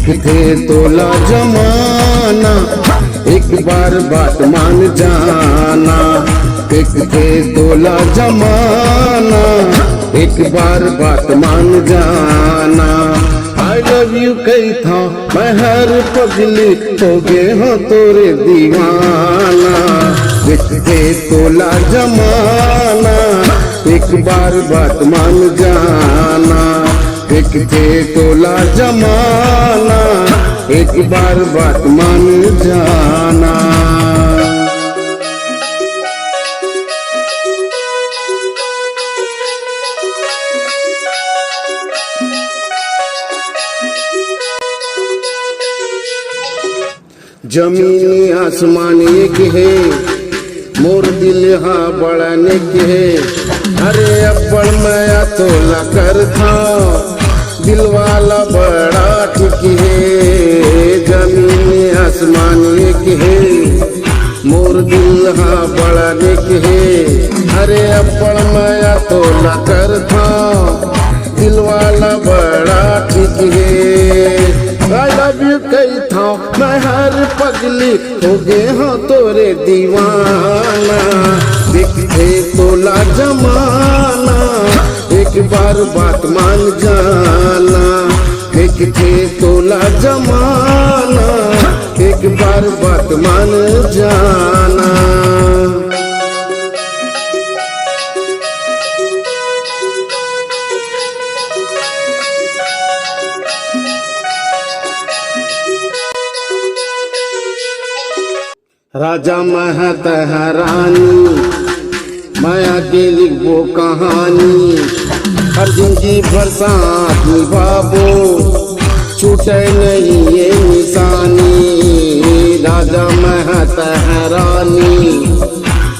एक थे तोला जमाना, एक बार बात मान जाना। एक थे तोला जमाना, एक बार बात मान जाना। आई लव यू कही था मैं हर पगली, हो गए हो तोरे दीवाना। एक थे तोला जमाना, एक बार बात मान जाना। एक थे तोला जमाना, एक बार बात मान जाना। जमीन आसमान एक है, मोर दिल हाँ बड़ा नेक है। अरे अब्बड़ मैं तोला कर था, दिल वाला बड़ा ठीक है। जमीन आसमान एक है, मोर दिल हाँ बड़ा नेक है। अरे अब्बड़ मैं तोला कर था, दिल वाला बड़ा ठीक है। आई लव यू कही था मैं हर पगली, हो गए हो तोरे दीवाना। देखे तोला जमाना, एक बार बात मान जाना। देखे तोला जमाना, एक बार बात मान जाना। राजा महत रानी, मैं अकेली वो कहानी। हर जिंदगी भर साथ निभाबो, छूटे नहीं ये निशानी। राजा महत रानी,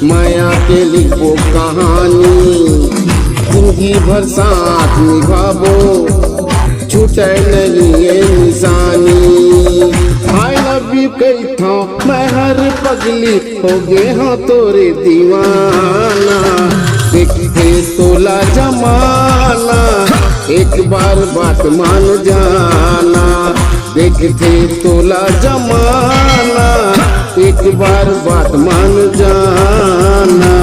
मैं अकेली वो कहानी। जिंदगी भर साथ निभाबो, छूटे नहीं ये निशानी। आई लव यू कही था मैं हर पगली, हो गए हो तोरे दीवाना। देखे तोला जमाना, एक बार बात मान जाना। देखे तोला जमाना, एक बार बात मान जाना।